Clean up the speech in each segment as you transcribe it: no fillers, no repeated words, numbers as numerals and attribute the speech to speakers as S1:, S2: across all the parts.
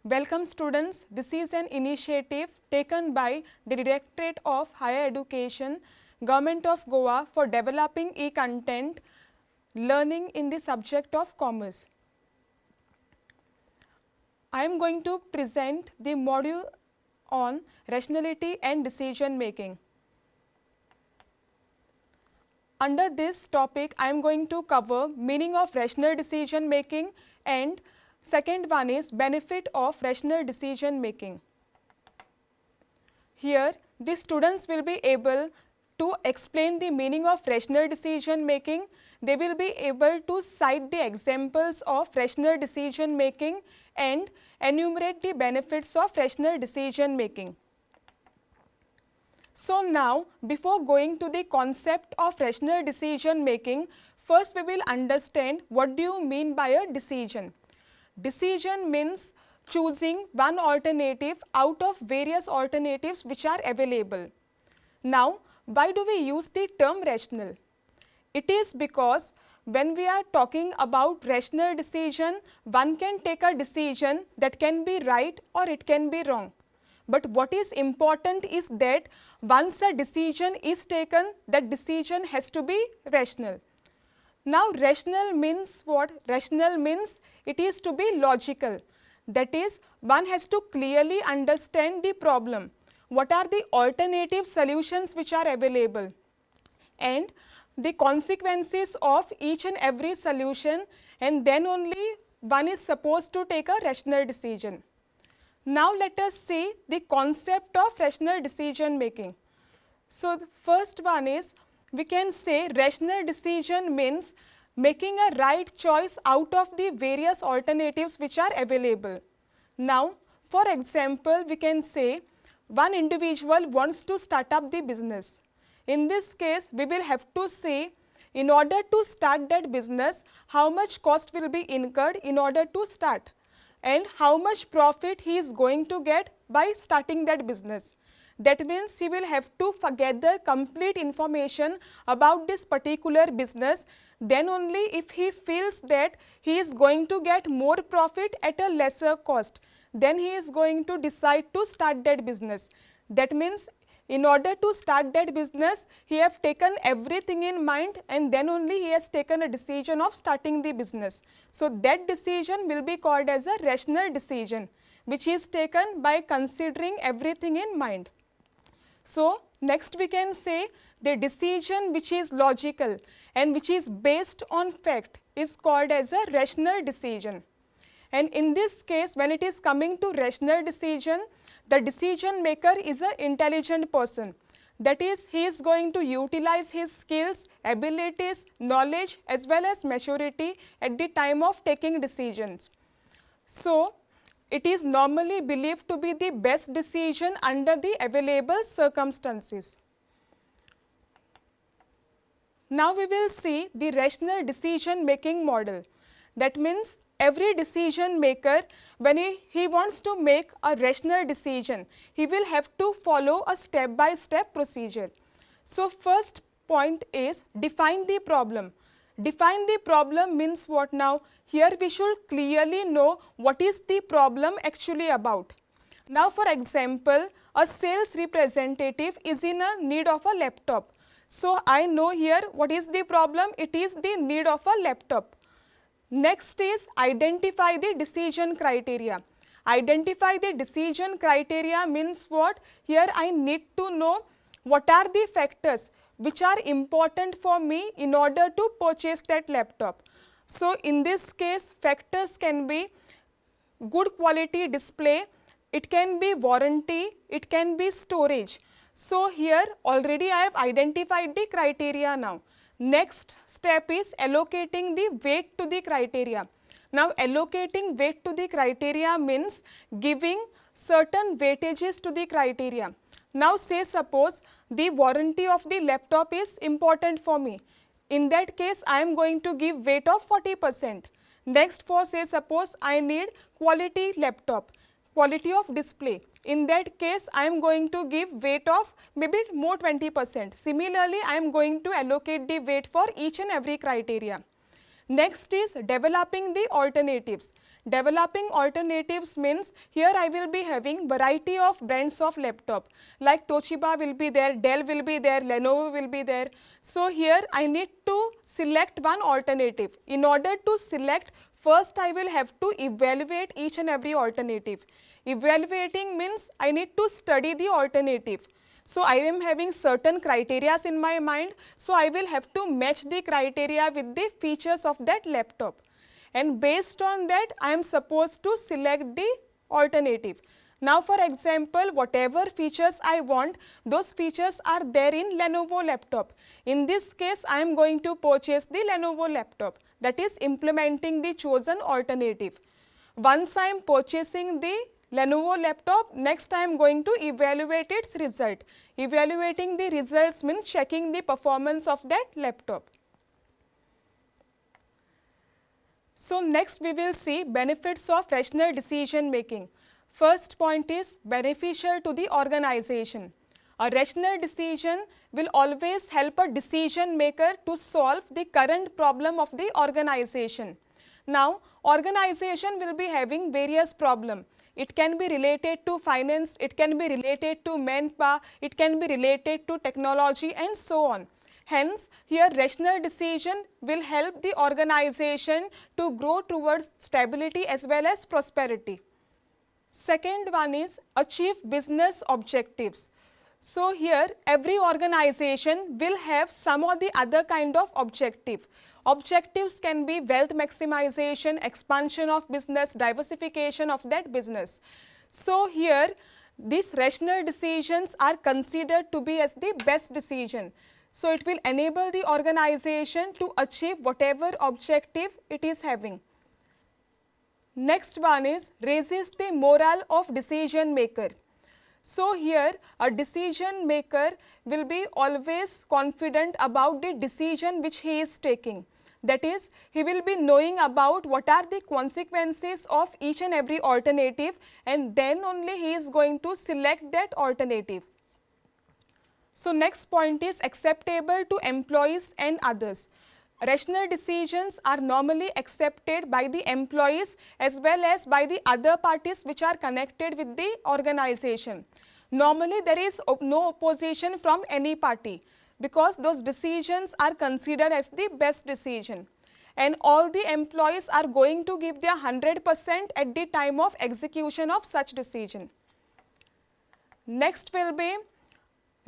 S1: Welcome students, this is an initiative taken by the Directorate of Higher Education, Government of Goa for developing e-content learning in the subject of commerce. I am going to present the module on rationality and decision making. Under this topic, I am going to cover meaning of rational decision making and second one is benefit of rational decision making. Here, the students will be able to explain the meaning of rational decision making. They will be able to cite the examples of rational decision making and enumerate the benefits of rational decision making. So now, before going to the concept of rational decision making, first we will understand what do you mean by a decision. Decision means choosing one alternative out of various alternatives which are available. Now, why do we use the term rational? It is because when we are talking about rational decision, one can take a decision that can be right or it can be wrong. But what is important is that once a decision is taken, that decision has to be rational. Now, rational means what? Rational means it is to be logical. That is, one has to clearly understand the problem. What are the alternative solutions which are available? And the consequences of each and every solution, and then only one is supposed to take a rational decision. Now, let us see the concept of rational decision making. So, the first one is, we can say rational decision means making a right choice out of the various alternatives which are available. Now, for example, we can say one individual wants to start up the business. In this case, we will have to say, in order to start that business, how much cost will be incurred in order to start and how much profit he is going to get by starting that business. That means he will have to gather complete information about this particular business. Then only if he feels that he is going to get more profit at a lesser cost, then he is going to decide to start that business. That means in order to start that business, he has taken everything in mind and then only he has taken a decision of starting the business. So, that decision will be called as a rational decision, which is taken by considering everything in mind. So, next we can say the decision which is logical and which is based on fact is called as a rational decision. And in this case, when it is coming to rational decision, the decision maker is an intelligent person. That is, he is going to utilize his skills, abilities, knowledge as well as maturity at the time of taking decisions. So, it is normally believed to be the best decision under the available circumstances. Now, we will see the rational decision making model. That means, every decision maker, when he wants to make a rational decision, he will have to follow a step-by-step procedure. So, first point is define the problem. Define the problem means what now? Here we should clearly know what is the problem actually about. Now, for example, a sales representative is in a need of a laptop. So, I know here what is the problem? It is the need of a laptop. Next is identify the decision criteria. Identify the decision criteria means what? Here I need to know what are the factors which are important for me in order to purchase that laptop. So, in this case, factors can be good quality display, it can be warranty, it can be storage. So, here already I have identified the criteria now. Next step is allocating the weight to the criteria. Now, allocating weight to the criteria means giving certain weightages to the criteria. Now, say suppose the warranty of the laptop is important for me. In that case, I am going to give weight of 40%. Next, for say suppose I need quality laptop, quality of display. In that case, I am going to give weight of maybe more 20%. Similarly, I am going to allocate the weight for each and every criteria. Next is developing the alternatives. Developing alternatives means here I will be having variety of brands of laptop, like Toshiba will be there, Dell will be there, Lenovo will be there. So here I need to select one alternative. In order to select, first I will have to evaluate each and every alternative. Evaluating means I need to study the alternative. So I am having certain criteria in my mind, so I will have to match the criteria with the features of that laptop, and based on that I am supposed to select the alternative. Now for example, whatever features I want, those features are there in Lenovo laptop. In this case I am going to purchase the Lenovo laptop, that is implementing the chosen alternative. Once I am purchasing the Lenovo laptop, next I am going to evaluate its result. Evaluating the results means checking the performance of that laptop. So next we will see benefits of rational decision making. First point is beneficial to the organization. A rational decision will always help a decision maker to solve the current problem of the organization. Now, organization will be having various problems. It can be related to finance, it can be related to manpower, it can be related to technology and so on. Hence, here rational decision will help the organization to grow towards stability as well as prosperity. Second one is achieve business objectives. So here every organization will have some or the other kind of objective. Objectives can be wealth maximization, expansion of business, diversification of that business. So here these rational decisions are considered to be as the best decision. So it will enable the organization to achieve whatever objective it is having. Next one is raises the morale of decision maker. So here a decision maker will be always confident about the decision which he is taking. That is, he will be knowing about what are the consequences of each and every alternative, and then only he is going to select that alternative. So next point is acceptable to employees and others. Rational decisions are normally accepted by the employees as well as by the other parties which are connected with the organization. Normally there is no opposition from any party, because those decisions are considered as the best decision, and all the employees are going to give their 100% at the time of execution of such decision. Next will be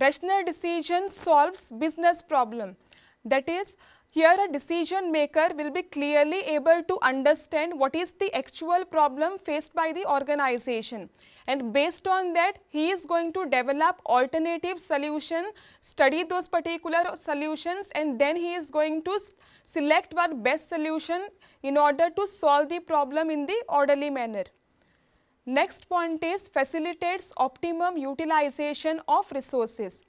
S1: rational decision solves business problem. That is, here a decision maker will be clearly able to understand what is the actual problem faced by the organization, and based on that he is going to develop alternative solution, study those particular solutions, and then he is going to select one best solution in order to solve the problem in the orderly manner. Next point is facilitates optimum utilization of resources.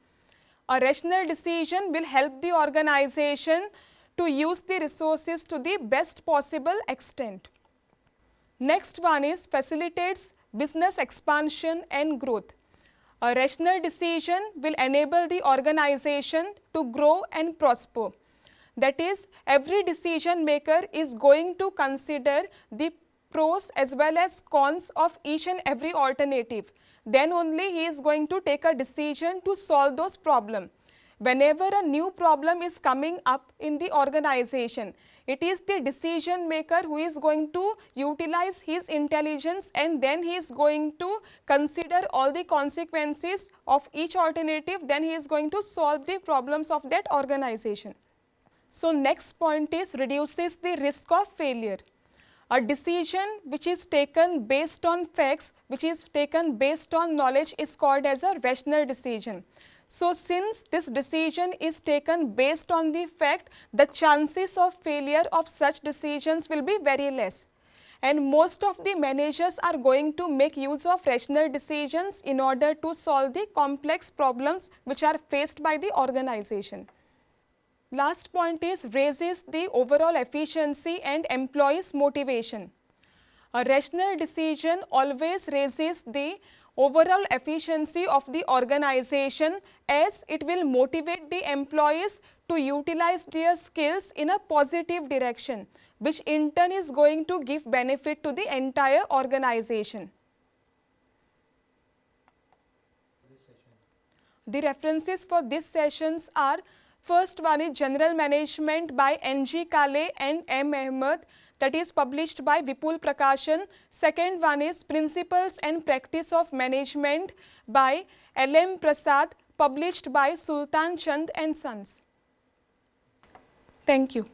S1: A rational decision will help the organization to use the resources to the best possible extent. Next one is facilitates business expansion and growth. A rational decision will enable the organization to grow and prosper. That is, every decision maker is going to consider the pros as well as cons of each and every alternative. Then only he is going to take a decision to solve those problems. Whenever a new problem is coming up in the organization, it is the decision maker who is going to utilize his intelligence, and then he is going to consider all the consequences of each alternative, then he is going to solve the problems of that organization. So next point is reduces the risk of failure. A decision which is taken based on facts, which is taken based on knowledge, is called as a rational decision. So since this decision is taken based on the fact, the chances of failure of such decisions will be very less. And most of the managers are going to make use of rational decisions in order to solve the complex problems which are faced by the organization. Last point is raises the overall efficiency and employees' motivation. A rational decision always raises the overall efficiency of the organization, as it will motivate the employees to utilize their skills in a positive direction, which in turn is going to give benefit to the entire organization. The references for these sessions are: first one is General Management by N.G. Kale and M. Ahmed, that is published by Vipul Prakashan. Second one is Principles and Practice of Management by L.M. Prasad, published by Sultan Chand and Sons. Thank you.